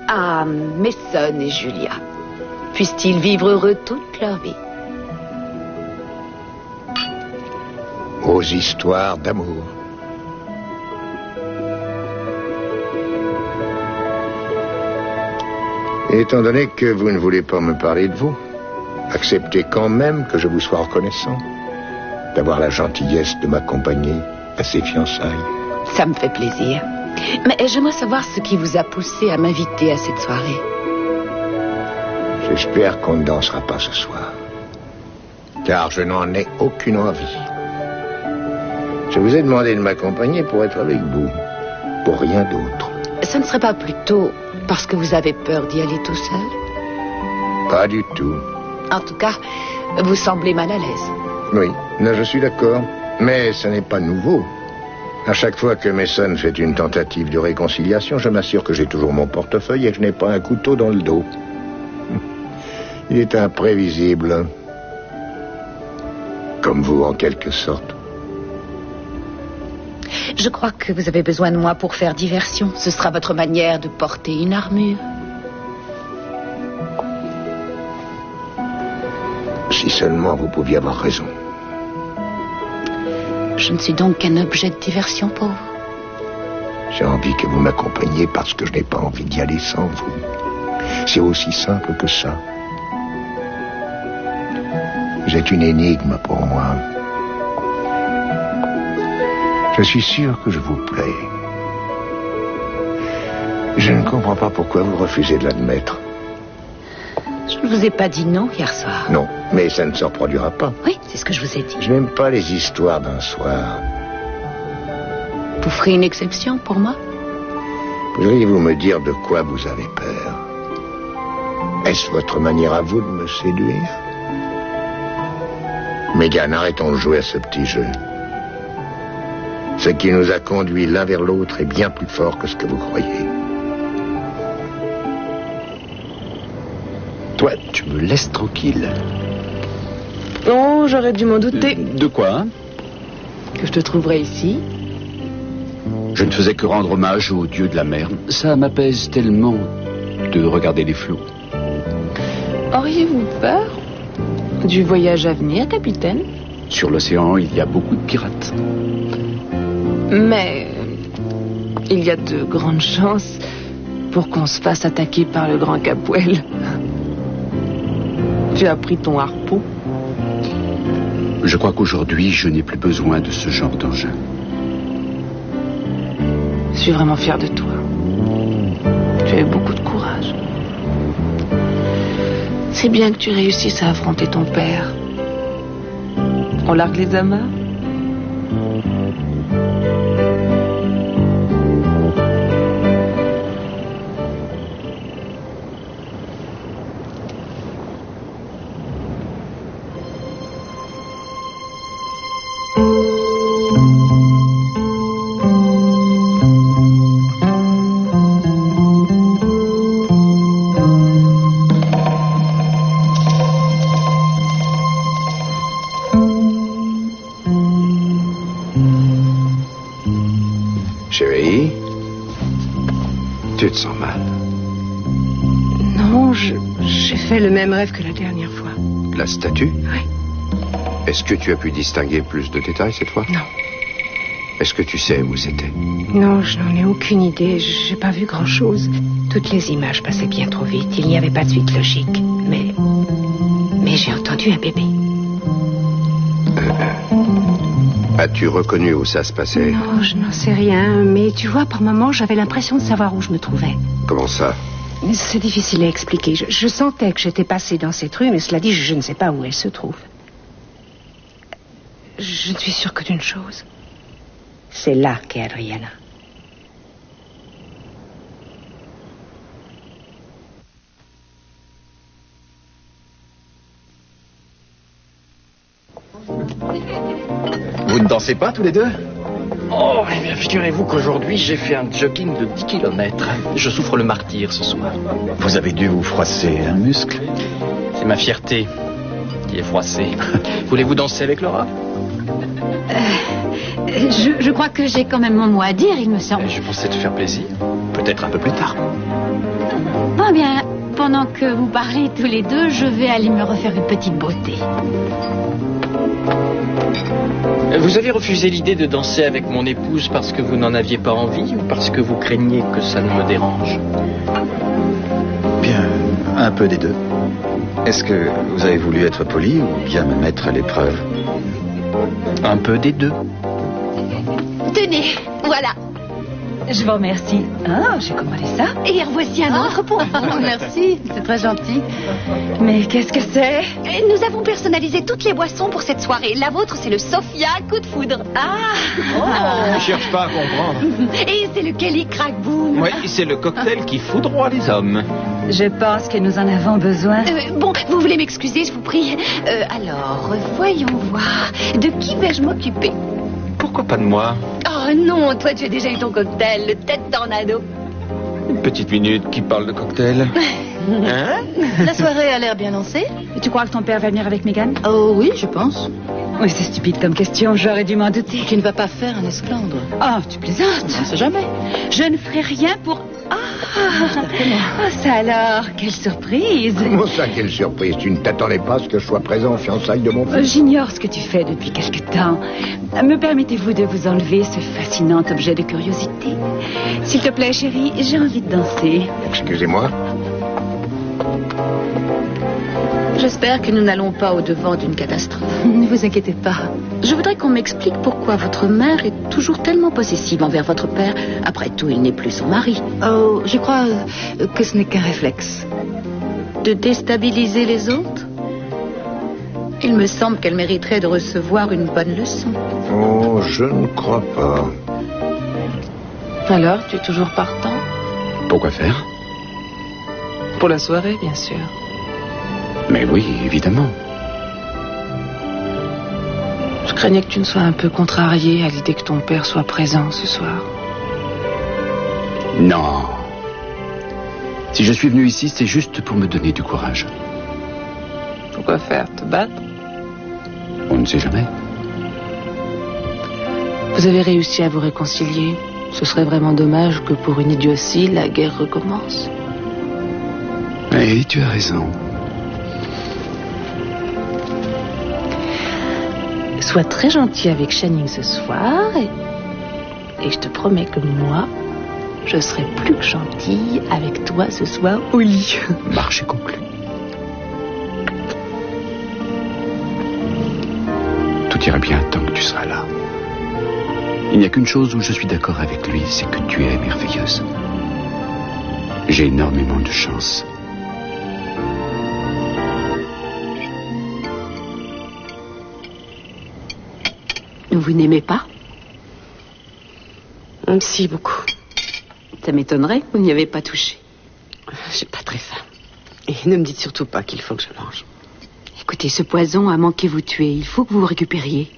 Ah, Mason et Julia. Puissent-ils vivre heureux toute leur vie. Aux histoires d'amour. Étant donné que vous ne voulez pas me parler de vous, acceptez quand même que je vous sois reconnaissant d'avoir la gentillesse de m'accompagner à ces fiançailles. Ça me fait plaisir. Mais j'aimerais savoir ce qui vous a poussé à m'inviter à cette soirée. J'espère qu'on ne dansera pas ce soir, car je n'en ai aucune envie. Je vous ai demandé de m'accompagner pour être avec vous, pour rien d'autre. Ce ne serait pas plutôt parce que vous avez peur d'y aller tout seul? Pas du tout. En tout cas, vous semblez mal à l'aise. Oui, là je suis d'accord, mais ce n'est pas nouveau. À chaque fois que Mason fait une tentative de réconciliation, je m'assure que j'ai toujours mon portefeuille et que je n'ai pas un couteau dans le dos. Il est imprévisible. Comme vous, en quelque sorte. Je crois que vous avez besoin de moi pour faire diversion. Ce sera votre manière de porter une armure. Si seulement vous pouviez avoir raison. Je ne suis donc qu'un objet de diversion pour vous. J'ai envie que vous m'accompagniez parce que je n'ai pas envie d'y aller sans vous. C'est aussi simple que ça. Vous êtes une énigme pour moi. Je suis sûr que je vous plais. Je ne comprends pas pourquoi vous refusez de l'admettre. Je ne vous ai pas dit non hier soir. Non, mais ça ne se reproduira pas. Oui, c'est ce que je vous ai dit. Je n'aime pas les histoires d'un soir. Vous ferez une exception pour moi? Pourriez-vous me dire de quoi vous avez peur? Est-ce votre manière à vous de me séduire? Megan, arrêtons de jouer à ce petit jeu. Ce qui nous a conduits l'un vers l'autre est bien plus fort que ce que vous croyez. Toi, tu me laisses tranquille. Oh, j'aurais dû m'en douter. De quoi? Que je te trouverais ici. Je ne faisais que rendre hommage au dieu de la mer. Ça m'apaise tellement de regarder les flots. Auriez-vous peur du voyage à venir, capitaine? Sur l'océan, il y a beaucoup de pirates. Mais il y a de grandes chances pour qu'on se fasse attaquer par le grand Capwell. Tu as pris ton harpon? Je crois qu'aujourd'hui, je n'ai plus besoin de ce genre d'engin. Je suis vraiment fière de toi. Tu as eu beaucoup de courage. C'est bien que tu réussisses à affronter ton père. On largue les amarres? Chérie, tu te sens mal? Non, j'ai fait le même rêve que la dernière fois. La statue? Oui. Est-ce que tu as pu distinguer plus de détails cette fois? Non. Est-ce que tu sais où c'était? Non, je n'en ai aucune idée. J'ai pas vu grand-chose. Toutes les images passaient bien trop vite. Il n'y avait pas de suite logique. Mais j'ai entendu un bébé. As-tu reconnu où ça se passait? Non, je n'en sais rien. Mais tu vois, par moments, j'avais l'impression de savoir où je me trouvais. Comment ça? C'est difficile à expliquer. Je sentais que j'étais passée dans cette rue, mais cela dit, je ne sais pas où elle se trouve. Je ne suis sûre que d'une chose. C'est là qu'est Adriana. Vous ne dansez pas tous les deux? Oh, eh bien, figurez-vous qu'aujourd'hui, j'ai fait un jogging de 10 km. Je souffre le martyre ce soir. Vous avez dû vous froisser un muscle. C'est ma fierté qui est froissée. Voulez-vous danser avec Laura? Je crois que j'ai quand même mon mot à dire, il me semble. Je pensais te faire plaisir. Peut-être un peu plus tard. pendant que vous parlez tous les deux, je vais aller me refaire une petite beauté. Vous avez refusé l'idée de danser avec mon épouse parce que vous n'en aviez pas envie ou parce que vous craignez que ça ne me dérange? Bien, un peu des deux. Est-ce que vous avez voulu être poli ou bien me mettre à l'épreuve? Un peu des deux. Tenez, voilà. Je vous remercie. Ah, j'ai commandé ça. Et en voici un autre pour vous. Merci, c'est très gentil. Mais qu'est-ce que c'est? Nous avons personnalisé toutes les boissons pour cette soirée. La vôtre, c'est le Sophia Coup de Foudre. Ne cherche pas à comprendre. Et c'est le Kelly Crack Boom. Oui, c'est le cocktail qui foudroie les hommes. Je pense que nous en avons besoin. Bon, vous voulez m'excuser, je vous prie. Alors, voyons voir. De qui vais-je m'occuper? Pourquoi pas de moi? Oh non, toi tu as déjà eu ton cocktail, le tête tornado. Une petite minute qui parle de cocktail. Hein? La soirée a l'air bien lancée. Et tu crois que ton père va venir avec Meghan? Oh oui, je pense. Oui, c'est stupide comme question, j'aurais dû m'en douter. Tu ne vas pas faire un esclandre. Oh, tu plaisantes. On ne sait jamais. Je ne ferai rien pour... ça alors, quelle surprise. Comment ça, quelle surprise? Tu ne t'attendais pas à ce que je sois présent aux fiançailles de mon fils? J'ignore ce que tu fais depuis quelque temps. Me permettez-vous de vous enlever ce fascinant objet de curiosité? S'il te plaît, chérie, j'ai envie de danser. Excusez-moi. J'espère que nous n'allons pas au-devant d'une catastrophe. Ne vous inquiétez pas. Je voudrais qu'on m'explique pourquoi votre mère est toujours tellement possessive envers votre père. Après tout, il n'est plus son mari. Oh, je crois que ce n'est qu'un réflexe. De déstabiliser les autres? Il me semble qu'elle mériterait de recevoir une bonne leçon. Oh, je ne crois pas. Alors, tu es toujours partant? Pourquoi faire? Pour la soirée, bien sûr. Mais oui, évidemment. Je craignais que tu ne sois un peu contrarié à l'idée que ton père soit présent ce soir. Non. Si je suis venu ici, c'est juste pour me donner du courage. Pourquoi faire? Te battre? On ne sait jamais. Vous avez réussi à vous réconcilier. Ce serait vraiment dommage que pour une idiotie, la guerre recommence. Oui, tu as raison. Sois très gentil avec Channing ce soir et je te promets que moi, je serai plus que gentille avec toi ce soir au lit. Marché conclu. Tout ira bien tant que tu seras là. Il n'y a qu'une chose où je suis d'accord avec lui, c'est que tu es merveilleuse. J'ai énormément de chance. Vous n'aimez pas? Si, beaucoup. Ça m'étonnerait, vous n'y avez pas touché. J'ai pas très faim. Et ne me dites surtout pas qu'il faut que je mange. Écoutez, ce poison a manqué vous tuer. Il faut que vous vous récupériez.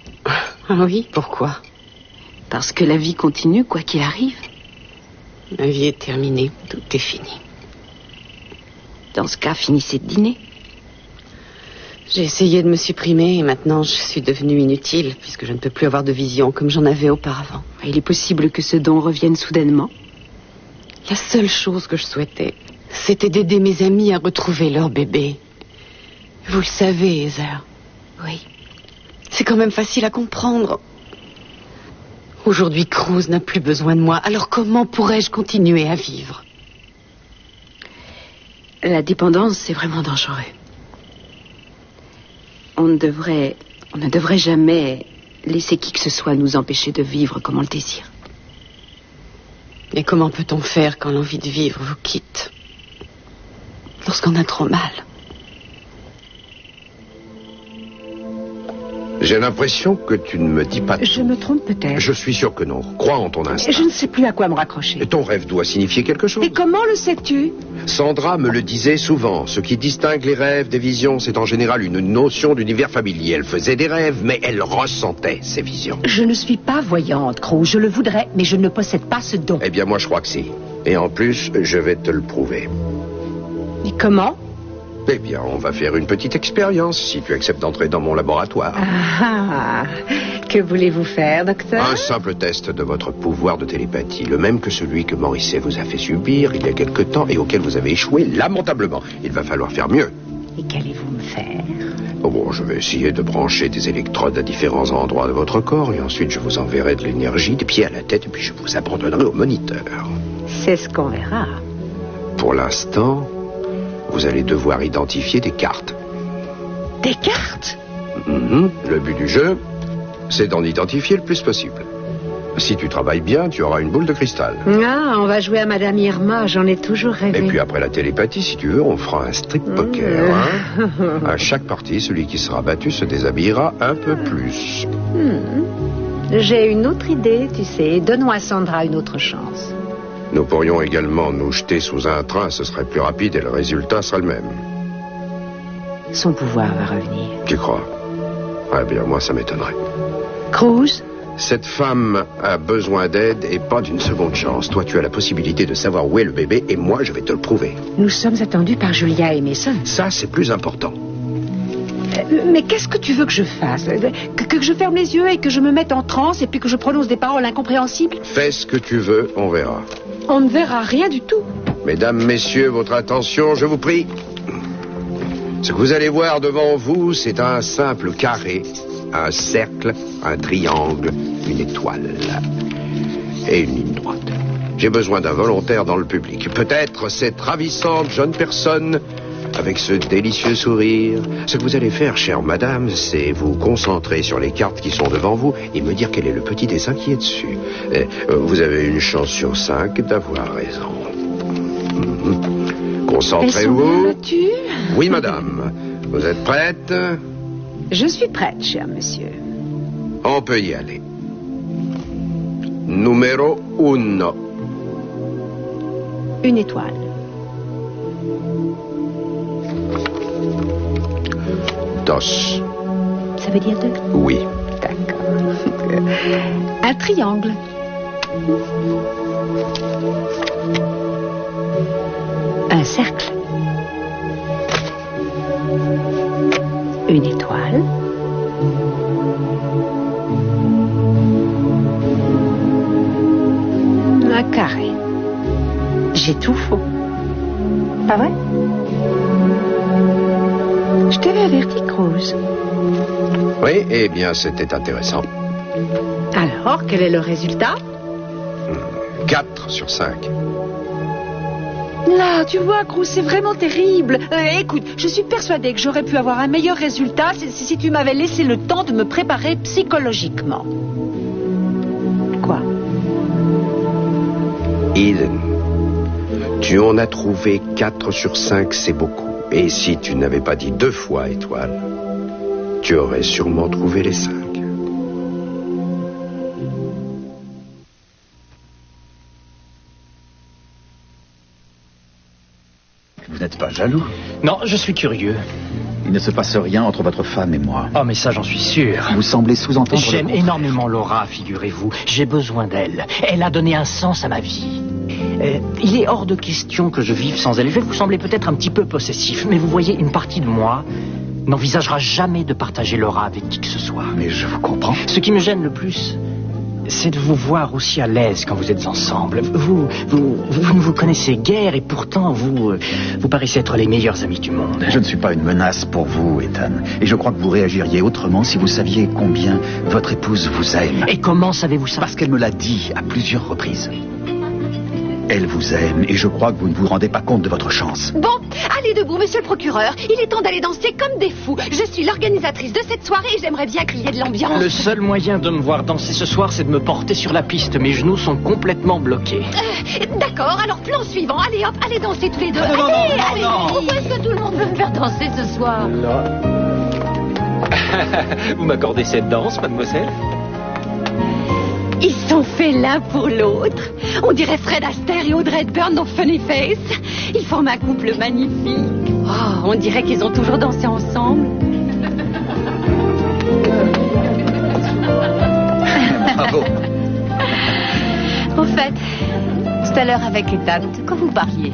Ah oui, pourquoi? Parce que la vie continue, quoi qu'il arrive. Ma vie est terminée, tout est fini. Dans ce cas, finissez de dîner. J'ai essayé de me supprimer et maintenant je suis devenue inutile puisque je ne peux plus avoir de vision comme j'en avais auparavant. Il est possible que ce don revienne soudainement. La seule chose que je souhaitais, c'était d'aider mes amis à retrouver leur bébé. Vous le savez, Heather. Oui. C'est quand même facile à comprendre. Aujourd'hui, Cruz n'a plus besoin de moi. Alors comment pourrais-je continuer à vivre? La dépendance, c'est vraiment dangereux. On ne devrait jamais laisser qui que ce soit nous empêcher de vivre comme on le désire. Et comment peut-on faire quand l'envie de vivre vous quitte? Lorsqu'on a trop mal. J'ai l'impression que tu ne me dis pas tout. Je me trompe peut-être. Je suis sûr que non. Crois en ton instinct. Je ne sais plus à quoi me raccrocher. Ton rêve doit signifier quelque chose. Et comment le sais-tu? Sandra me le disait souvent. Ce qui distingue les rêves des visions, c'est en général une notion d'univers familier. Elle faisait des rêves, mais elle ressentait ces visions. Je ne suis pas voyante, Cruz. Je le voudrais, mais je ne possède pas ce don. Eh bien, moi, je crois que si. Et en plus, je vais te le prouver. Et comment? Eh bien, on va faire une petite expérience, si tu acceptes d'entrer dans mon laboratoire. Ah, que voulez-vous faire, docteur? Un simple test de votre pouvoir de télépathie, le même que celui que Morisset vous a fait subir il y a quelque temps et auquel vous avez échoué lamentablement. Il va falloir faire mieux. Et qu'allez-vous me faire? Oh bon, je vais essayer de brancher des électrodes à différents endroits de votre corps et ensuite je vous enverrai de l'énergie des pieds à la tête et puis je vous abandonnerai au moniteur. C'est ce qu'on verra. Pour l'instant, vous allez devoir identifier des cartes. Des cartes? Le but du jeu, c'est d'en identifier le plus possible. Si tu travailles bien, tu auras une boule de cristal. Ah, on va jouer à Madame Irma, j'en ai toujours rêvé. Et puis après la télépathie, si tu veux, on fera un strip poker. Hein. À chaque partie, celui qui sera battu se déshabillera un peu plus. J'ai une autre idée, tu sais. Donnons à Sandra une autre chance. Nous pourrions également nous jeter sous un train, ce serait plus rapide et le résultat sera le même. Son pouvoir va revenir. Tu crois? Eh bien, moi, ça m'étonnerait. Cruz? Cette femme a besoin d'aide et pas d'une seconde chance. Toi, tu as la possibilité de savoir où est le bébé et moi, je vais te le prouver. Nous sommes attendus par Julia et Mason. Ça, c'est plus important. Mais qu'est-ce que tu veux que je fasse? Que je ferme les yeux et que je me mette en transe et puis que je prononce des paroles incompréhensibles? Fais ce que tu veux, on verra. On ne verra rien du tout. Mesdames, messieurs, votre attention, je vous prie. Ce que vous allez voir devant vous, c'est un simple carré, un cercle, un triangle, une étoile et une ligne droite. J'ai besoin d'un volontaire dans le public. Peut-être cette ravissante jeune personne avec ce délicieux sourire. Ce que vous allez faire, chère madame, c'est vous concentrer sur les cartes qui sont devant vous et me dire quel est le petit dessin qui est dessus. Vous avez une chance sur 5 d'avoir raison. Concentrez-vous. Oui, madame. Vous êtes prête? Je suis prête, cher monsieur. On peut y aller. Numéro 1. Une étoile. Dos. Ça veut dire 2? Oui. D'accord. Un triangle. Un cercle. Une étoile. Un carré. J'ai tout faux. Pas vrai? Je t'avais averti, Cruz. Oui, eh bien, c'était intéressant. Alors, quel est le résultat? 4 sur 5. Là, tu vois, Cruz, c'est vraiment terrible. Écoute, je suis persuadée que j'aurais pu avoir un meilleur résultat si tu m'avais laissé le temps de me préparer psychologiquement. Quoi? Eden, tu en as trouvé 4 sur 5, c'est beaucoup. Et si tu n'avais pas dit 2 fois étoile, tu aurais sûrement trouvé les 5. Vous n'êtes pas jaloux? Non, je suis curieux. Il ne se passe rien entre votre femme et moi. Oh, mais ça, j'en suis sûr. Vous semblez sous-entendre... J'aime énormément Laura, figurez-vous. J'ai besoin d'elle. Elle a donné un sens à ma vie. Il est hors de question que je vive sans elle. Je vais vous sembler peut-être un petit peu possessif, mais vous voyez, une partie de moi n'envisagera jamais de partager Laura avec qui que ce soit. Mais je vous comprends. Ce qui me gêne le plus, c'est de vous voir aussi à l'aise quand vous êtes ensemble. Vous ne vous connaissez guère et pourtant vous paraissez être les meilleurs amis du monde. Je ne suis pas une menace pour vous, Ethan. Et je crois que vous réagiriez autrement si vous saviez combien votre épouse vous aime. Et comment savez-vous ça? Parce qu'elle me l'a dit à plusieurs reprises. Elle vous aime et je crois que vous ne vous rendez pas compte de votre chance. Bon, allez debout, monsieur le procureur. Il est temps d'aller danser comme des fous. Je suis l'organisatrice de cette soirée et j'aimerais bien qu'il y ait de l'ambiance. Le seul moyen de me voir danser ce soir, c'est de me porter sur la piste. Mes genoux sont complètement bloqués. D'accord, alors plan suivant. Allez hop, allez danser tous les deux. Non, allez. non. Pourquoi est-ce que tout le monde veut me faire danser ce soir? Vous m'accordez cette danse, mademoiselle? Ils sont faits l'un pour l'autre. On dirait Fred Astaire et Audrey Hepburn dans Funny Face. Ils forment un couple magnifique. Oh, on dirait qu'ils ont toujours dansé ensemble. Bravo. Au fait, tout à l'heure avec Ethan, de quoi vous parliez?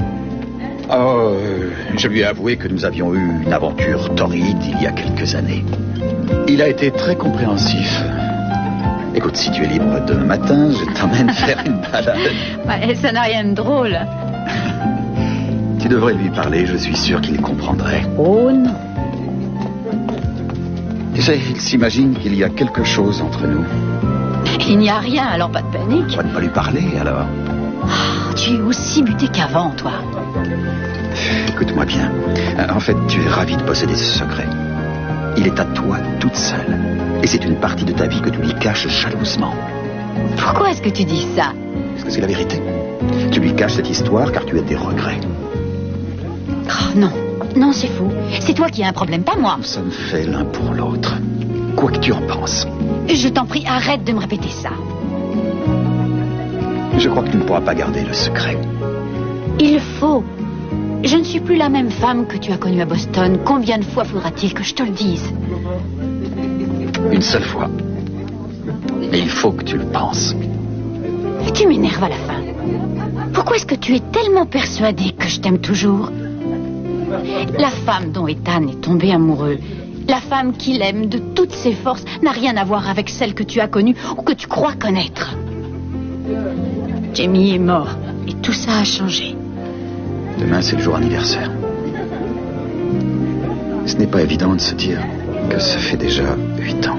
Oh, je lui ai avoué que nous avions eu une aventure torride il y a quelques années. Il a été très compréhensif. Écoute, si tu es libre demain matin, je t'emmène faire une balade. Ouais, ça n'a rien de drôle. Tu devrais lui parler, je suis sûr qu'il comprendrait. Oh non. Tu sais, il s'imagine qu'il y a quelque chose entre nous. Il n'y a rien, alors pas de panique. Pourquoi ne pas lui parler, alors? Tu es aussi buté qu'avant, toi. Écoute-moi bien. En fait, tu es ravi de posséder ce secret. Il est à toi toute seule. Et c'est une partie de ta vie que tu lui caches jalousement. Pourquoi est-ce que tu dis ça? Parce que c'est la vérité. Tu lui caches cette histoire car tu as des regrets. Oh non, non, c'est fou. C'est toi qui as un problème, pas moi. Nous sommes faits l'un pour l'autre. Quoi que tu en penses. Je t'en prie, arrête de me répéter ça. Je crois que tu ne pourras pas garder le secret. Il faut. Je ne suis plus la même femme que tu as connue à Boston. Combien de fois faudra-t-il que je te le dise? Une seule fois. Mais il faut que tu le penses. Tu m'énerves à la fin. Pourquoi est-ce que tu es tellement persuadé que je t'aime toujours? La femme dont Ethan est tombé amoureux, la femme qu'il aime de toutes ses forces, n'a rien à voir avec celle que tu as connue ou que tu crois connaître. Jamie est mort et tout ça a changé. Demain, c'est le jour anniversaire. Ce n'est pas évident de se dire que ça fait déjà 8 ans.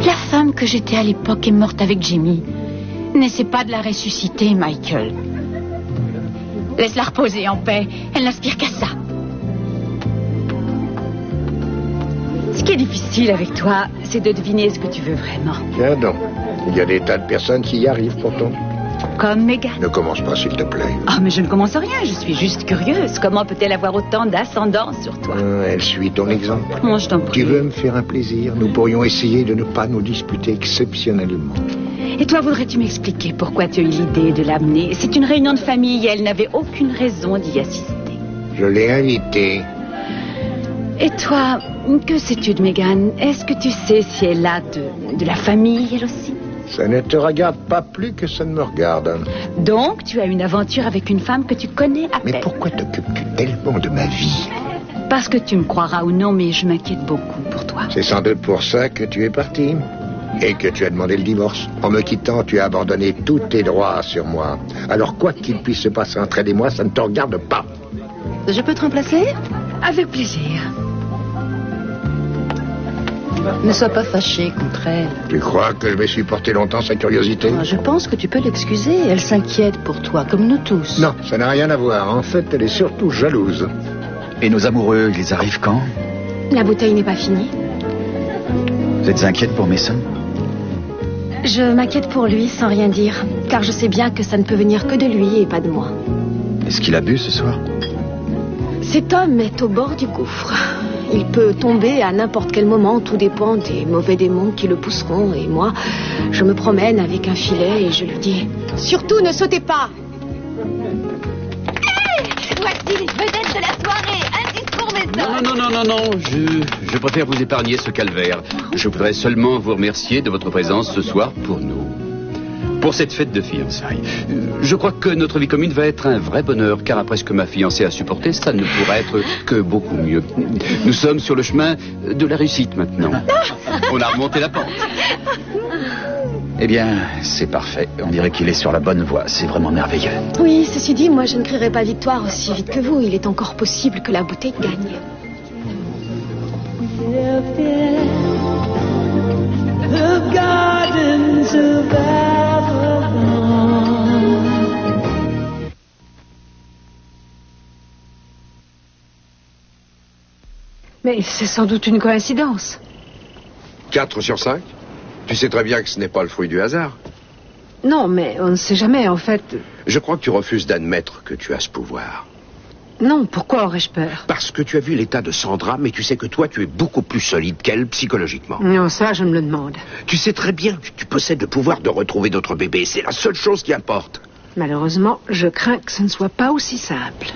La femme que j'étais à l'époque est morte avec Jamie. N'essaie pas de la ressusciter, Michael. Laisse-la reposer en paix. Elle n'aspire qu'à ça. Ce qui est difficile avec toi, c'est de deviner ce que tu veux vraiment. Tiens donc, il y a des tas de personnes qui y arrivent pourtant. Comme Megan. Ne commence pas, s'il te plaît. Oh, mais je ne commence rien, je suis juste curieuse. Comment peut-elle avoir autant d'ascendance sur toi? Elle suit ton exemple. Moi, je t'en prie. Tu veux me faire un plaisir? Nous pourrions essayer de ne pas nous disputer exceptionnellement. Et toi, voudrais-tu m'expliquer pourquoi tu as eu l'idée de l'amener? C'est une réunion de famille et elle n'avait aucune raison d'y assister. Je l'ai invitée. Et toi, que sais-tu de Megan? Est-ce que tu sais si elle a de la famille, elle aussi? Ça ne te regarde pas plus que ça ne me regarde. Donc, tu as une aventure avec une femme que tu connais à peine. Mais pourquoi t'occupes-tu tellement de ma vie? Parce que tu me croiras ou non, mais je m'inquiète beaucoup pour toi. C'est sans doute pour ça que tu es parti. Et que tu as demandé le divorce. En me quittant, tu as abandonné tous tes droits sur moi. Alors, quoi qu'il puisse se passer entre elle et moi, ça ne te regarde pas. Je peux te remplacer? Avec plaisir. Ne sois pas fâché contre elle. Tu crois que je vais supporter longtemps sa curiosité? Je pense que tu peux l'excuser. Elle s'inquiète pour toi, comme nous tous. Non, ça n'a rien à voir. En fait, elle est surtout jalouse. Et nos amoureux, ils arrivent quand? La bouteille n'est pas finie. Vous êtes inquiète pour Mason? Je m'inquiète pour lui sans rien dire, car je sais bien que ça ne peut venir que de lui et pas de moi. Est-ce qu'il a bu ce soir? Cet homme est au bord du gouffre. Il peut tomber à n'importe quel moment, tout dépend des mauvais démons qui le pousseront. Et moi, je me promène avec un filet et je lui dis « Surtout, ne sautez pas !» Hey, voici les vedettes de la soirée. Insiste pour Mason. Non. Je préfère vous épargner ce calvaire. Je voudrais seulement vous remercier de votre présence ce soir pour nous. Pour cette fête de fiançailles. Je crois que notre vie commune va être un vrai bonheur, car après ce que ma fiancée a supporté, ça ne pourrait être que beaucoup mieux. Nous sommes sur le chemin de la réussite maintenant. On a remonté la pente. Eh bien, c'est parfait. On dirait qu'il est sur la bonne voie. C'est vraiment merveilleux. Oui, ceci dit, moi je ne crierai pas victoire aussi vite que vous. Il est encore possible que la bouteille gagne. The gardens of Avalon. Mais c'est sans doute une coïncidence. 4 sur 5? Tu sais très bien que ce n'est pas le fruit du hasard. Non, mais on ne sait jamais, en fait. Je crois que tu refuses d'admettre que tu as ce pouvoir. Non, pourquoi aurais-je peur? Parce que tu as vu l'état de Sandra, mais tu sais que toi, tu es beaucoup plus solide qu'elle psychologiquement. Non, ça, je me le demande. Tu sais très bien que tu possèdes le pouvoir de retrouver d'autres bébés. C'est la seule chose qui importe. Malheureusement, je crains que ce ne soit pas aussi simple.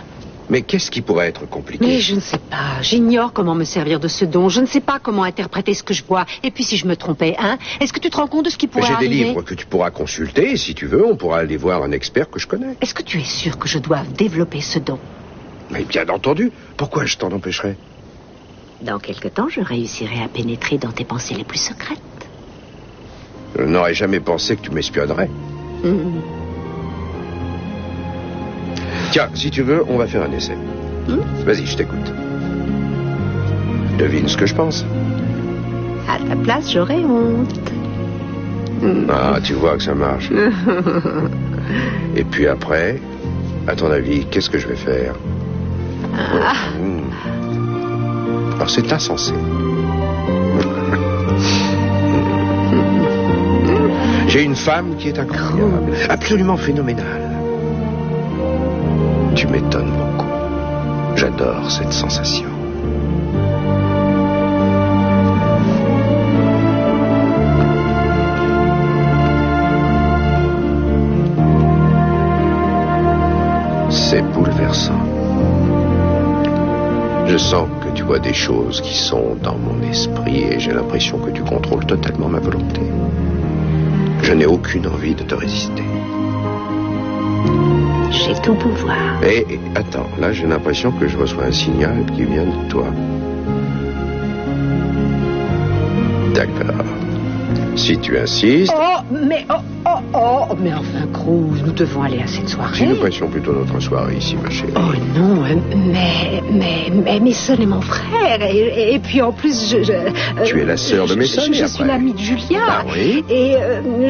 Mais qu'est-ce qui pourrait être compliqué? Mais je ne sais pas. J'ignore comment me servir de ce don. Je ne sais pas comment interpréter ce que je vois. Et puis si je me trompais, hein? Est-ce que tu te rends compte de ce qui pourrait arriver? J'ai des livres que tu pourras consulter. Et si tu veux, on pourra aller voir un expert que je connais. Est-ce que tu es sûr que je dois développer ce don? Mais bien entendu, pourquoi je t'en empêcherais? Dans quelque temps, je réussirai à pénétrer dans tes pensées les plus secrètes. Je n'aurais jamais pensé que tu m'espionnerais. Tiens, si tu veux, on va faire un essai. Vas-y, je t'écoute. Devine ce que je pense. À ta place, j'aurais honte. Ah, tu vois que ça marche. Et puis après, à ton avis, qu'est-ce que je vais faire? Alors c'est insensé. J'ai une femme qui est incroyable, absolument phénoménale. Tu m'étonnes beaucoup. J'adore cette sensation. C'est bouleversant. Je sens que tu vois des choses qui sont dans mon esprit et j'ai l'impression que tu contrôles totalement ma volonté. Je n'ai aucune envie de te résister. J'ai tout pouvoir. Et attends, là j'ai l'impression que je reçois un signal qui vient de toi. D'accord. Si tu insistes... Mais enfin, Cruz, nous devons aller à cette soirée. Si nous passions plutôt notre soirée ici, ma chérie. Oh non, mais Mason est mon frère. Et puis en plus, tu es la sœur de Mason. Je suis l'amie de Julia. Ah oui. Et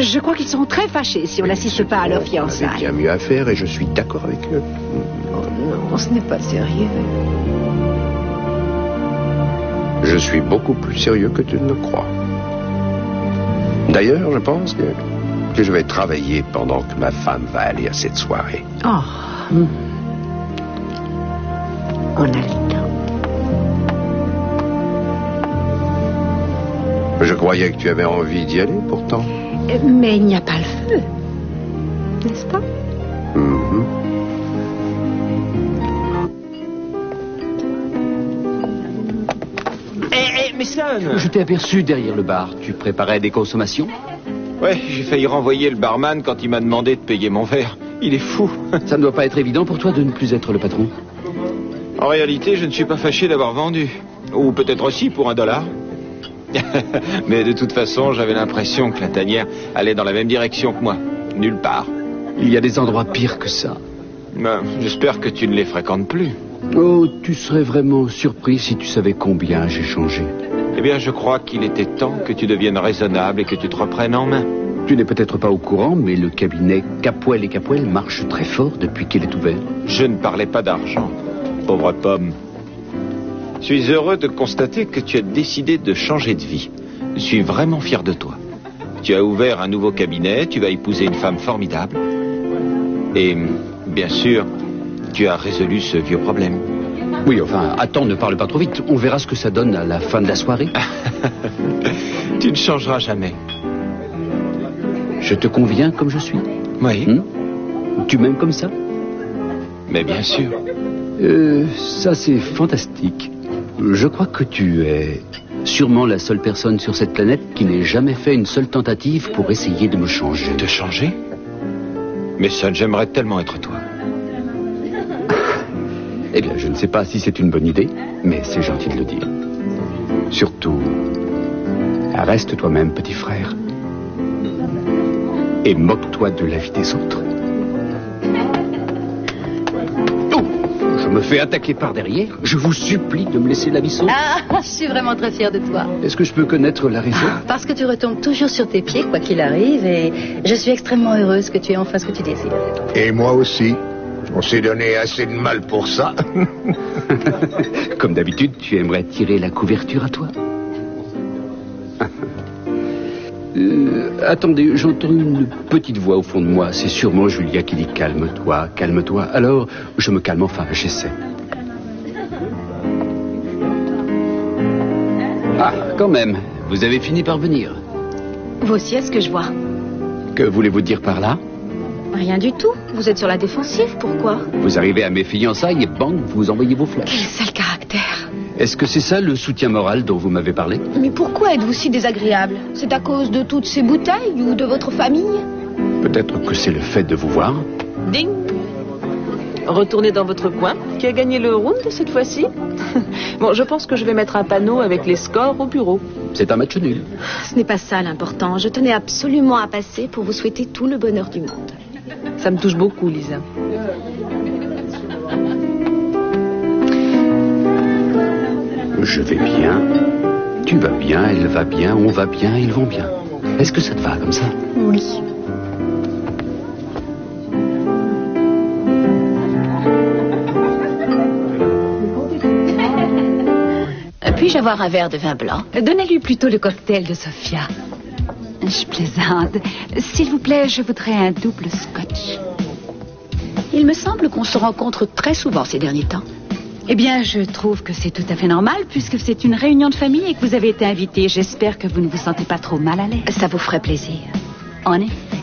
je crois qu'ils sont très fâchés si on n'assiste pas à leur fiançailles. Il y a mieux à faire et je suis d'accord avec eux. Oh non, ce n'est pas sérieux. Je suis beaucoup plus sérieux que tu ne le crois. D'ailleurs, je pense que je vais travailler pendant que ma femme va aller à cette soirée. Oh. On a le temps. Je croyais que tu avais envie d'y aller, pourtant. Mais il n'y a pas le feu. N'est-ce pas? Mason! Je t'ai aperçu derrière le bar. Tu préparais des consommations? Ouais, j'ai failli renvoyer le barman quand il m'a demandé de payer mon verre. Il est fou. Ça ne doit pas être évident pour toi de ne plus être le patron. En réalité, je ne suis pas fâché d'avoir vendu. Ou peut-être aussi pour $1. Mais de toute façon, j'avais l'impression que la tanière allait dans la même direction que moi. Nulle part. Il y a des endroits pires que ça. J'espère que tu ne les fréquentes plus. Oh, tu serais vraiment surpris si tu savais combien j'ai changé. Eh bien, je crois qu'il était temps que tu deviennes raisonnable et que tu te reprennes en main. Tu n'es peut-être pas au courant, mais le cabinet Capoel et Capoel marche très fort depuis qu'il est ouvert. Je ne parlais pas d'argent, pauvre pomme. Je suis heureux de constater que tu as décidé de changer de vie. Je suis vraiment fier de toi. Tu as ouvert un nouveau cabinet, tu vas épouser une femme formidable. Et, bien sûr, tu as résolu ce vieux problème. Oui, enfin, attends, ne parle pas trop vite. On verra ce que ça donne à la fin de la soirée. Tu ne changeras jamais. Je te conviens comme je suis? Oui. Tu m'aimes comme ça? Mais bien sûr. Ça, c'est fantastique. Je crois que tu es sûrement la seule personne sur cette planète qui n'ait jamais fait une seule tentative pour essayer de me changer. Te changer? Mais ça, j'aimerais tellement être toi. Eh bien, je ne sais pas si c'est une bonne idée, mais c'est gentil de le dire. Surtout, reste toi-même, petit frère. Et moque-toi de la vie des autres. Oh, je me fais attaquer par derrière. Je vous supplie de me laisser la vie sauve. Ah, je suis vraiment très fière de toi. Est-ce que je peux connaître la raison? Parce que tu retombes toujours sur tes pieds, quoi qu'il arrive, et je suis extrêmement heureuse que tu aies enfin ce que tu désires. Et moi aussi. On s'est donné assez de mal pour ça. Comme d'habitude, tu aimerais tirer la couverture à toi. Attendez, j'entends une petite voix au fond de moi. C'est sûrement Julia qui dit « Calme-toi, calme-toi ». Alors, je me calme enfin, j'essaie. Ah, quand même, vous avez fini par venir. Vous aussi, est-ce que je vois? Que voulez-vous dire par là? Rien du tout. Vous êtes sur la défensive, pourquoi? Vous arrivez à mes fiançailles et bang, vous envoyez vos flèches. Quel sale caractère. Est-ce que c'est ça le soutien moral dont vous m'avez parlé? Mais pourquoi êtes-vous si désagréable? C'est à cause de toutes ces bouteilles ou de votre famille? Peut-être que c'est le fait de vous voir. Ding. Retournez dans votre coin. Qui a gagné le round cette fois-ci? Bon, je pense que je vais mettre un panneau avec les scores au bureau. C'est un match nul. Ce n'est pas ça l'important. Je tenais absolument à passer pour vous souhaiter tout le bonheur du monde. Ça me touche beaucoup, Lisa. Je vais bien. Tu vas bien, elle va bien, on va bien, ils vont bien. Est-ce que ça te va comme ça? Oui. Puis-je avoir un verre de vin blanc? Donnez-lui plutôt le cocktail de Sophia. Je plaisante. S'il vous plaît, je voudrais un double scotch. Il me semble qu'on se rencontre très souvent ces derniers temps. Eh bien, je trouve que c'est tout à fait normal puisque c'est une réunion de famille et que vous avez été invité. J'espère que vous ne vous sentez pas trop mal à l'aise. Ça vous ferait plaisir. En effet.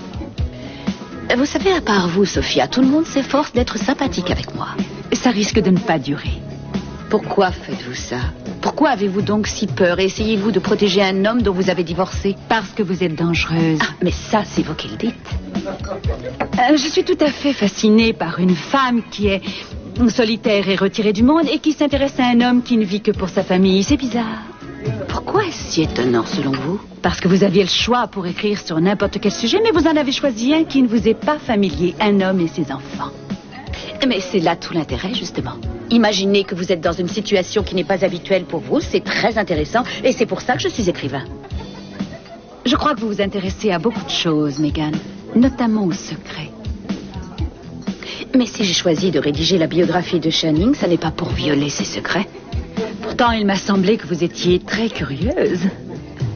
Vous savez, à part vous, Sophia, tout le monde s'efforce d'être sympathique avec moi. Ça risque de ne pas durer. Pourquoi faites-vous ça? Pourquoi avez-vous donc si peur? Essayez-vous de protéger un homme dont vous avez divorcé? Parce que vous êtes dangereuse. Ah, mais ça, c'est vous qui le dites. Je suis tout à fait fascinée par une femme qui est solitaire et retirée du monde et qui s'intéresse à un homme qui ne vit que pour sa famille. C'est bizarre. Pourquoi est-ce si étonnant selon vous? Parce que vous aviez le choix pour écrire sur n'importe quel sujet, mais vous en avez choisi un qui ne vous est pas familier, un homme et ses enfants. Mais c'est là tout l'intérêt, justement. Imaginez que vous êtes dans une situation qui n'est pas habituelle pour vous, c'est très intéressant, et c'est pour ça que je suis écrivain. Je crois que vous vous intéressez à beaucoup de choses, Megan, notamment aux secrets. Mais si j'ai choisi de rédiger la biographie de Channing, ça n'est pas pour violer ses secrets. Pourtant, il m'a semblé que vous étiez très curieuse.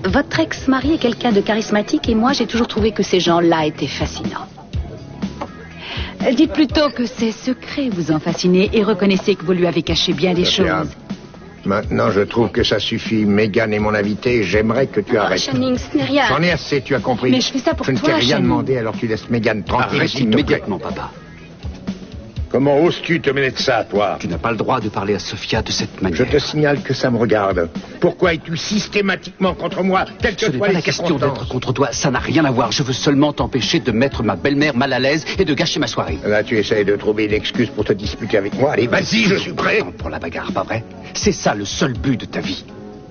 Votre ex-mari est quelqu'un de charismatique, et moi, j'ai toujours trouvé que ces gens-là étaient fascinants. Dites plutôt que ses secrets vous ont fasciné et reconnaissez que vous lui avez caché bien des choses. Maintenant, je trouve que ça suffit. Megan est mon invité. J'aimerais que tu arrêtes. Channing, ce n'est rien. J'en ai assez, tu as compris. Mais je fais ça pour toi, Je ne t'ai rien Channing. demandé, alors tu laisses Megan tranquille. Arrête immédiatement, papa. Comment oses-tu te mêler de ça, toi? Tu n'as pas le droit de parler à Sophia de cette manière. Je te signale que ça me regarde. Pourquoi es-tu systématiquement contre moi, tel que Ce n'est toi pas les la question circonstances? d'être contre toi, ça n'a rien à voir. Je veux seulement t'empêcher de mettre ma belle-mère mal à l'aise et de gâcher ma soirée. Là, tu essayes de trouver une excuse pour te disputer avec moi. Allez, vas-y, je suis prêt. Pour la bagarre, pas vrai? C'est ça le seul but de ta vie.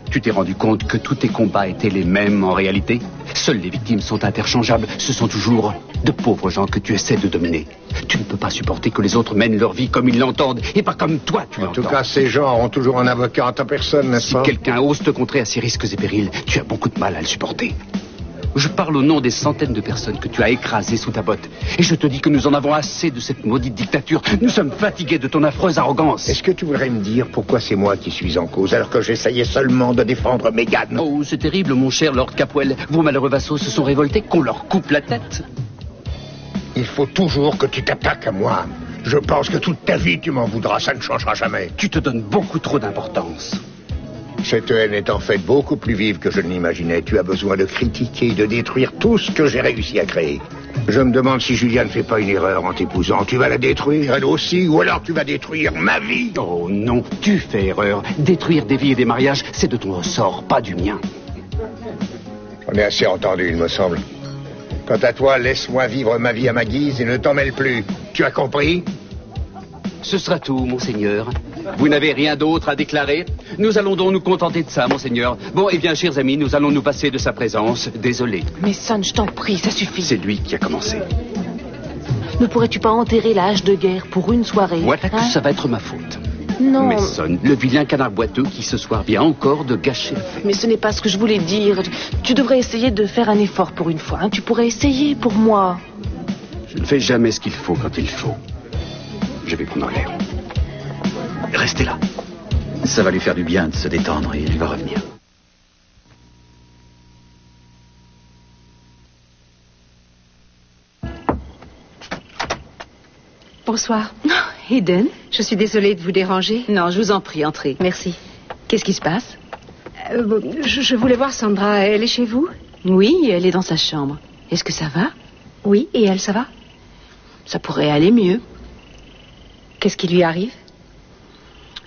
Tu t'es rendu compte que tous tes combats étaient les mêmes en réalité? Seules les victimes sont interchangeables. Ce sont toujours de pauvres gens que tu essaies de dominer. Tu ne peux pas supporter que les autres mènent leur vie comme ils l'entendent et pas comme toi tu l'entends. En tout cas, ces gens auront toujours un avocat en ta personne, n'est-ce pas? Si quelqu'un ose te contrer à ces risques et périls, tu as beaucoup de mal à le supporter. Je parle au nom des centaines de personnes que tu as écrasées sous ta botte. Et je te dis que nous en avons assez de cette maudite dictature. Nous sommes fatigués de ton affreuse arrogance. Est-ce que tu voudrais me dire pourquoi c'est moi qui suis en cause, alors que j'essayais seulement de défendre Megan? Oh, c'est terrible, mon cher Lord Capwell. Vos malheureux vassaux se sont révoltés qu'on leur coupe la tête. Il faut toujours que tu t'attaques à moi. Je pense que toute ta vie, tu m'en voudras. Ça ne changera jamais. Tu te donnes beaucoup trop d'importance. Cette haine est en fait beaucoup plus vive que je ne l'imaginais. Tu as besoin de critiquer et de détruire tout ce que j'ai réussi à créer. Je me demande si Julia ne fait pas une erreur en t'épousant. Tu vas la détruire, elle aussi, ou alors tu vas détruire ma vie. Oh non, tu fais erreur. Détruire des vies et des mariages, c'est de ton ressort, pas du mien. On est assez entendu, il me semble. Quant à toi, laisse-moi vivre ma vie à ma guise et ne t'en mêle plus. Tu as compris? Ce sera tout, monseigneur. Vous n'avez rien d'autre à déclarer? Nous allons donc nous contenter de ça, monseigneur. Bon, eh bien, chers amis, nous allons nous passer de sa présence. Désolé. Mais Son, je t'en prie, ça suffit. C'est lui qui a commencé. Ne pourrais-tu pas enterrer la hache de guerre pour une soirée? Voilà que ça va être ma faute. Non. Mais Son, le vilain canard boiteux qui ce soir vient encore de gâcher la fête. Mais ce n'est pas ce que je voulais dire. Tu devrais essayer de faire un effort pour une fois. Hein. Tu pourrais essayer pour moi. Je ne fais jamais ce qu'il faut quand il faut. Je vais prendre l'air. Restez là. Ça va lui faire du bien de se détendre et il va revenir. Bonsoir. Eden, je suis désolée de vous déranger. Non, je vous en prie, entrez. Merci. Qu'est-ce qui se passe? Je voulais voir Sandra. Elle est chez vous? Oui, elle est dans sa chambre. Est-ce que ça va? Oui, et elle, ça va? Ça pourrait aller mieux. Qu'est-ce qui lui arrive?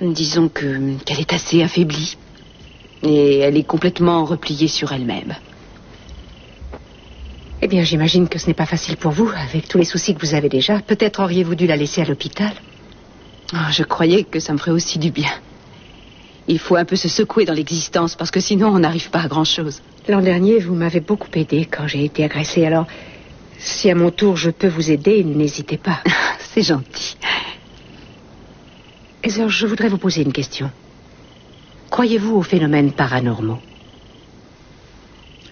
Disons qu'elle est assez affaiblie. Et elle est complètement repliée sur elle-même. Eh bien, j'imagine que ce n'est pas facile pour vous, avec tous les soucis que vous avez déjà. Peut-être auriez-vous dû la laisser à l'hôpital. Oh, je croyais que ça me ferait aussi du bien. Il faut un peu se secouer dans l'existence, parce que sinon on n'arrive pas à grand-chose. L'an dernier, vous m'avez beaucoup aidé quand j'ai été agressée. Alors, si à mon tour je peux vous aider, n'hésitez pas. C'est gentil. Heather, je voudrais vous poser une question. Croyez-vous aux phénomènes paranormaux?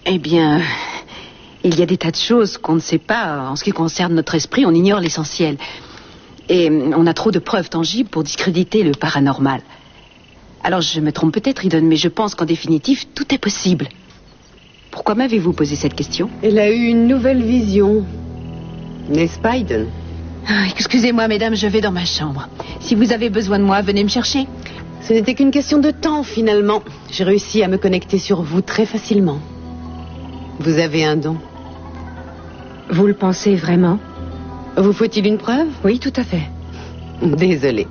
Eh bien, il y a des tas de choses qu'on ne sait pas. En ce qui concerne notre esprit, on ignore l'essentiel. Et on a trop de preuves tangibles pour discréditer le paranormal. Alors je me trompe peut-être, Eden, mais je pense qu'en définitive, tout est possible. Pourquoi m'avez-vous posé cette question? Elle a eu une nouvelle vision. N'est-ce pas, Eden? Excusez-moi, mesdames, je vais dans ma chambre. Si vous avez besoin de moi, venez me chercher. Ce n'était qu'une question de temps, finalement. J'ai réussi à me connecter sur vous très facilement. Vous avez un don. Vous le pensez vraiment? Vous faut-il une preuve? Oui, tout à fait. Désolée.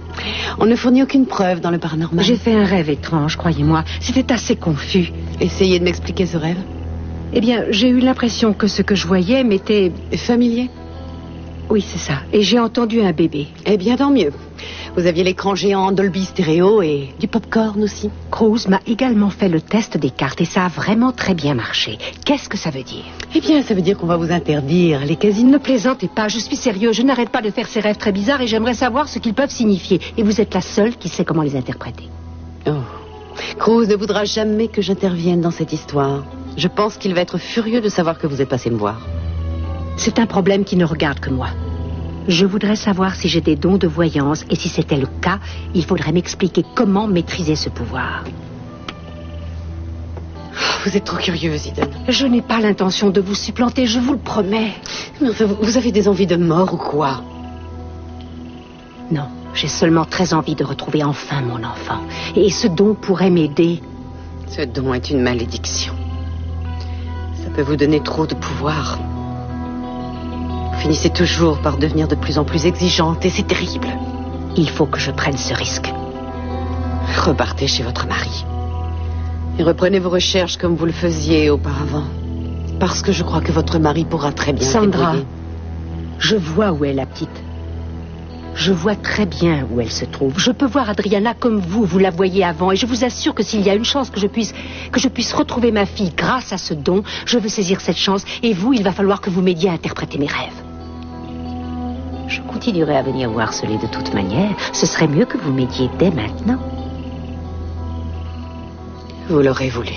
On ne fournit aucune preuve dans le paranormal. J'ai fait un rêve étrange, croyez-moi. C'était assez confus. Essayez de m'expliquer ce rêve. Eh bien, j'ai eu l'impression que ce que je voyais m'était... familier? Oui, c'est ça. Et j'ai entendu un bébé. Eh bien, tant mieux. Vous aviez l'écran géant Dolby Stéréo et du popcorn aussi. Cruz m'a également fait le test des cartes et ça a vraiment très bien marché. Qu'est-ce que ça veut dire? Eh bien, ça veut dire qu'on va vous interdire les casinos. Ne plaisantez pas, je suis sérieux. Je n'arrête pas de faire ces rêves très bizarres et j'aimerais savoir ce qu'ils peuvent signifier. Et vous êtes la seule qui sait comment les interpréter. Oh. Cruz ne voudra jamais que j'intervienne dans cette histoire. Je pense qu'il va être furieux de savoir que vous êtes passé me voir. C'est un problème qui ne regarde que moi. Je voudrais savoir si j'ai des dons de voyance et si c'était le cas, il faudrait m'expliquer comment maîtriser ce pouvoir. Vous êtes trop curieuse, Eden. Je n'ai pas l'intention de vous supplanter, je vous le promets. Mais enfin, vous avez des envies de mort ou quoi? Non, j'ai seulement très envie de retrouver enfin mon enfant. Et ce don pourrait m'aider. Ce don est une malédiction. Ça peut vous donner trop de pouvoir. Vous finissez toujours par devenir de plus en plus exigeante et c'est terrible. Il faut que je prenne ce risque. Repartez chez votre mari. Et reprenez vos recherches comme vous le faisiez auparavant. Parce que je crois que votre mari pourra très bien Sandra, débrouiller. Je vois où est la petite. Je vois très bien où elle se trouve. Je peux voir Adriana comme vous la voyez avant. Et je vous assure que s'il y a une chance que je puisse retrouver ma fille grâce à ce don, je veux saisir cette chance. Et vous, il va falloir que vous m'aidiez à interpréter mes rêves. Je continuerai à venir vous harceler de toute manière. Ce serait mieux que vous m'aidiez dès maintenant. Vous l'aurez voulu.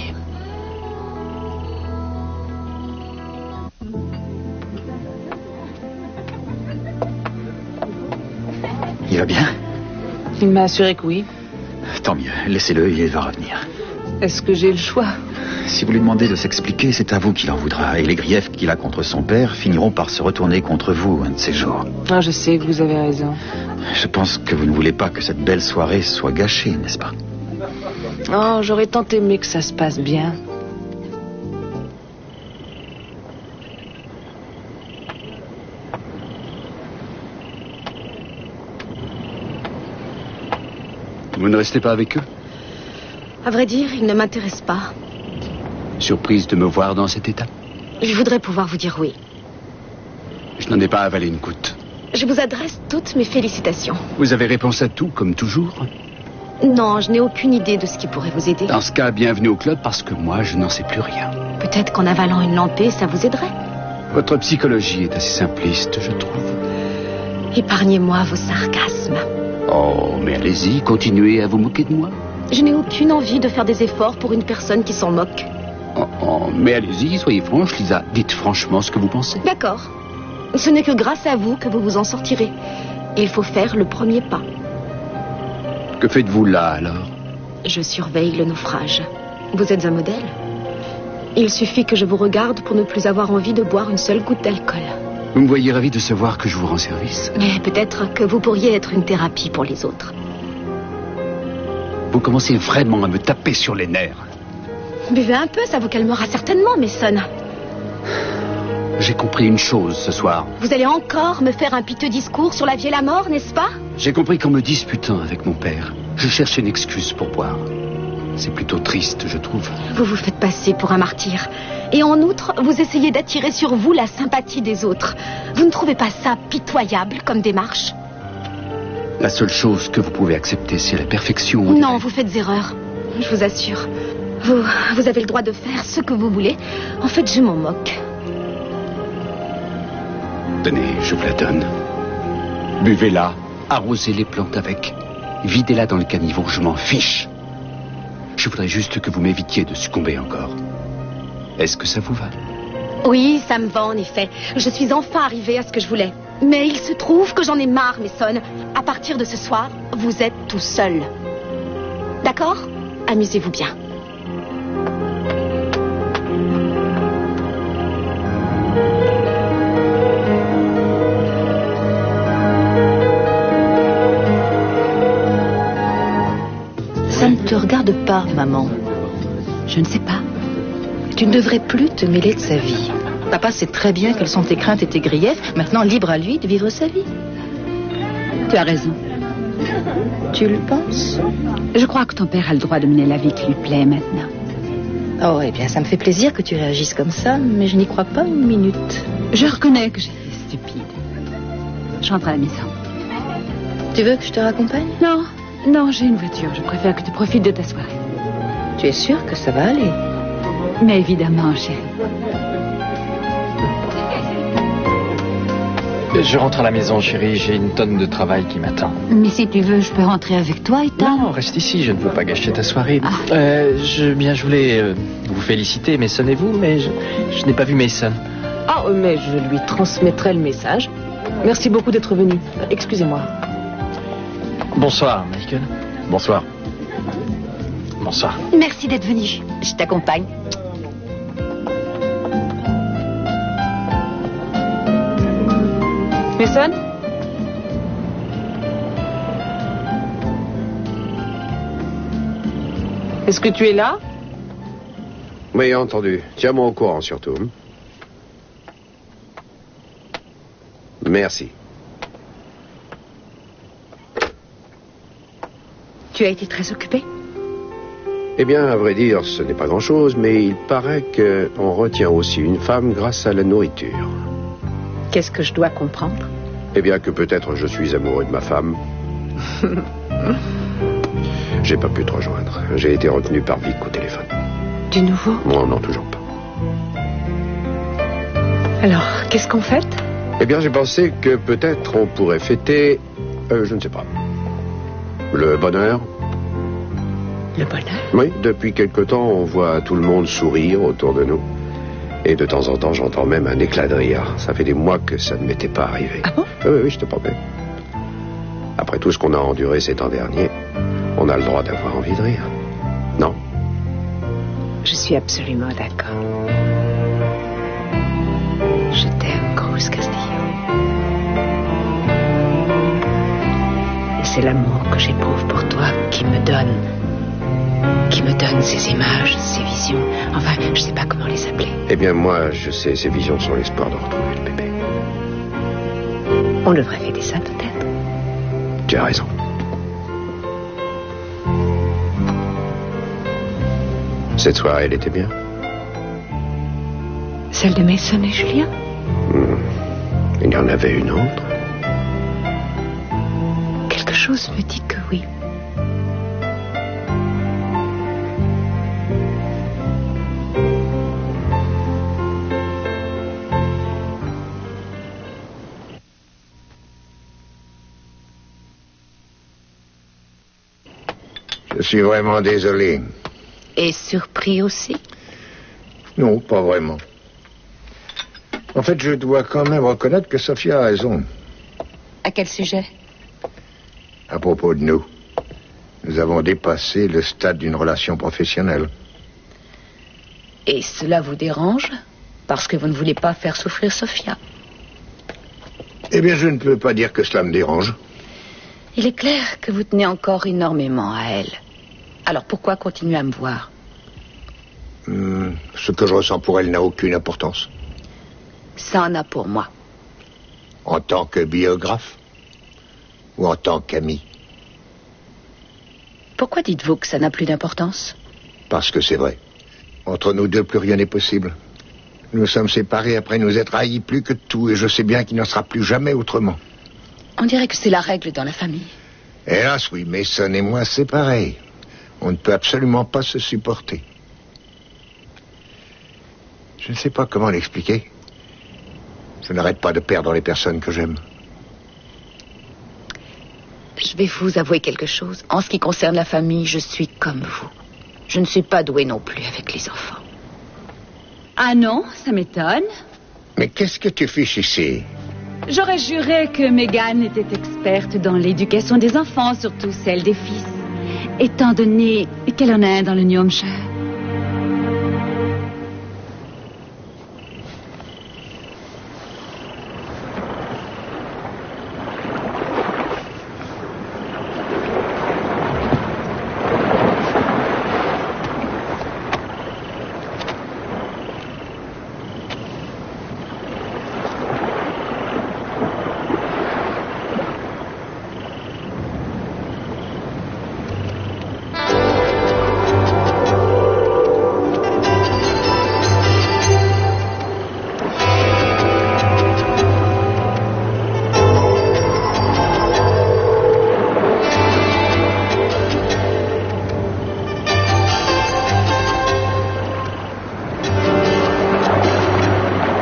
Il va bien? Il m'a assuré que oui. Tant mieux, laissez-le, il va revenir. Est-ce que j'ai le choix? Si vous lui demandez de s'expliquer, c'est à vous qu'il en voudra. Et les griefs qu'il a contre son père finiront par se retourner contre vous un de ces jours. Ah, je sais que vous avez raison. Je pense que vous ne voulez pas que cette belle soirée soit gâchée, n'est-ce pas? Oh, j'aurais tant aimé que ça se passe bien. Vous ne restez pas avec eux? À vrai dire, il ne m'intéresse pas. Surprise de me voir dans cet état? Je voudrais pouvoir vous dire oui. Je n'en ai pas avalé une goutte. Je vous adresse toutes mes félicitations. Vous avez réponse à tout, comme toujours? Non, je n'ai aucune idée de ce qui pourrait vous aider. Dans ce cas, bienvenue au club, parce que moi, je n'en sais plus rien. Peut-être qu'en avalant une lampée, ça vous aiderait. Votre psychologie est assez simpliste, je trouve. Épargnez-moi vos sarcasmes. Oh, mais allez-y, continuez à vous moquer de moi. Je n'ai aucune envie de faire des efforts pour une personne qui s'en moque. Oh, mais allez-y, soyez franche, Lisa. Dites franchement ce que vous pensez. D'accord. Ce n'est que grâce à vous que vous vous en sortirez. Il faut faire le premier pas. Que faites-vous là, alors? Je surveille le naufrage. Vous êtes un modèle. Il suffit que je vous regarde pour ne plus avoir envie de boire une seule goutte d'alcool. Vous me voyez ravi de savoir que je vous rends service. Mais peut-être que vous pourriez être une thérapie pour les autres. Vous commencez vraiment à me taper sur les nerfs. Buvez un peu, ça vous calmera certainement, Mason. J'ai compris une chose ce soir. Vous allez encore me faire un piteux discours sur la vie et la mort, n'est-ce pas? J'ai compris qu'en me disputant avec mon père, je cherche une excuse pour boire. C'est plutôt triste, je trouve. Vous vous faites passer pour un martyr. Et en outre, vous essayez d'attirer sur vous la sympathie des autres. Vous ne trouvez pas ça pitoyable comme démarche? La seule chose que vous pouvez accepter, c'est la perfection. Non, vous faites erreur. Je vous assure. Vous avez le droit de faire ce que vous voulez. En fait, je m'en moque. Tenez, je vous la donne. Buvez-la, arrosez les plantes avec. Videz-la dans le caniveau, je m'en fiche. Je voudrais juste que vous m'évitiez de succomber encore. Est-ce que ça vous va? Oui, ça me va en effet. Je suis enfin arrivée à ce que je voulais. Mais il se trouve que j'en ai marre, Mason. À partir de ce soir, vous êtes tout seul. D'accord? Amusez-vous bien. Ça ne te regarde pas, maman. Je ne sais pas. Tu ne devrais plus te mêler de sa vie. Papa sait très bien quelles sont tes craintes et tes griefs. Maintenant, libre à lui de vivre sa vie. Tu as raison. Tu le penses? Je crois que ton père a le droit de mener la vie qui lui plaît maintenant. Oh, eh bien, ça me fait plaisir que tu réagisses comme ça, mais je n'y crois pas une minute. Je reconnais que j'ai été stupide. Je rentre à la maison. Tu veux que je te raccompagne? Non, j'ai une voiture. Je préfère que tu profites de ta soirée. Tu es sûre que ça va aller? Mais évidemment, chérie. Je rentre à la maison, chérie. J'ai une tonne de travail qui m'attend. Mais si tu veux, je peux rentrer avec toi, Ethan? Non, reste ici. Je ne veux pas gâcher ta soirée. Je voulais vous féliciter, Mason et vous, mais je n'ai pas vu Mason. Ah, mais je lui transmettrai le message. Merci beaucoup d'être venu. Excusez-moi. Bonsoir, Michael. Bonsoir. Bonsoir. Merci d'être venu. Je t'accompagne. Mason? Est-ce que tu es là? Oui, entendu. Tiens-moi au courant, surtout. Merci. Tu as été très occupé? Eh bien, à vrai dire, ce n'est pas grand-chose, mais il paraît qu'on retient aussi une femme grâce à la nourriture. Qu'est-ce que je dois comprendre? Eh bien, que peut-être je suis amoureux de ma femme. J'ai pas pu te rejoindre. J'ai été retenu par Vic au téléphone. Du nouveau? Non, toujours pas. Alors, qu'est-ce qu'on fête? Eh bien, j'ai pensé que peut-être on pourrait fêter... je ne sais pas. Le bonheur. Le bonheur? Oui, depuis quelque temps, on voit tout le monde sourire autour de nous. Et de temps en temps, j'entends même un éclat de rire. Ça fait des mois que ça ne m'était pas arrivé. Ah bon? Oui, je te promets. Après tout ce qu'on a enduré ces temps derniers, on a le droit d'avoir envie de rire. Non? Je suis absolument d'accord. Je t'aime, Cruz Castillo. Et c'est l'amour que j'éprouve pour toi qui me donne ces images, ces visions. Enfin, je sais pas comment les appeler. Eh bien, moi, je sais, ces visions sont l'espoir de retrouver le bébé. On devrait fêter ça, peut-être. Tu as raison. Cette soirée, elle était bien? Celle de Mason et Julien? Il y en avait une autre? Quelque chose me dit que oui. Je suis vraiment désolé. Et surpris aussi? Non, pas vraiment. En fait, je dois quand même reconnaître que Sophia a raison. À quel sujet? À propos de nous. Nous avons dépassé le stade d'une relation professionnelle. Et cela vous dérange? Parce que vous ne voulez pas faire souffrir Sophia? Eh bien, je ne peux pas dire que cela me dérange. Il est clair que vous tenez encore énormément à elle. Alors pourquoi continuer à me voir? Ce que je ressens pour elle n'a aucune importance. Ça en a pour moi. En tant que biographe? Ou en tant qu'ami? Pourquoi dites-vous que ça n'a plus d'importance? Parce que c'est vrai. Entre nous deux, plus rien n'est possible. Nous sommes séparés après nous être haïs plus que tout, et je sais bien qu'il n'en sera plus jamais autrement. On dirait que c'est la règle dans la famille. Hélas, oui, Mason et moi, c'est pareil. On ne peut absolument pas se supporter. Je ne sais pas comment l'expliquer. Je n'arrête pas de perdre les personnes que j'aime. Je vais vous avouer quelque chose. En ce qui concerne la famille, je suis comme vous. Je ne suis pas douée non plus avec les enfants. Ah non, ça m'étonne. Mais qu'est-ce que tu fiches ici? J'aurais juré que Meghan était experte dans l'éducation des enfants, surtout celle des fils, étant donné qu'elle en a un dans le New Hampshire.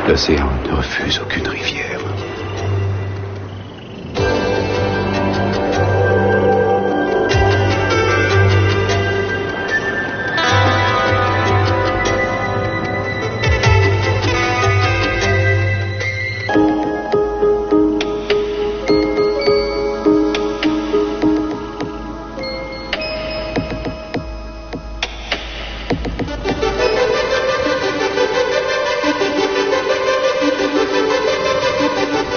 L'océan ne refuse aucune rivière.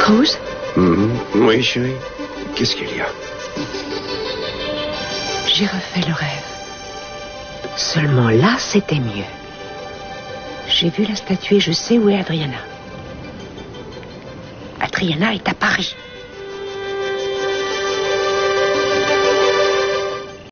Rose? Oui, chérie. Qu'est-ce qu'il y a? J'ai refait le rêve. Seulement là, c'était mieux. J'ai vu la statue et je sais où est Adriana. Adriana est à Paris.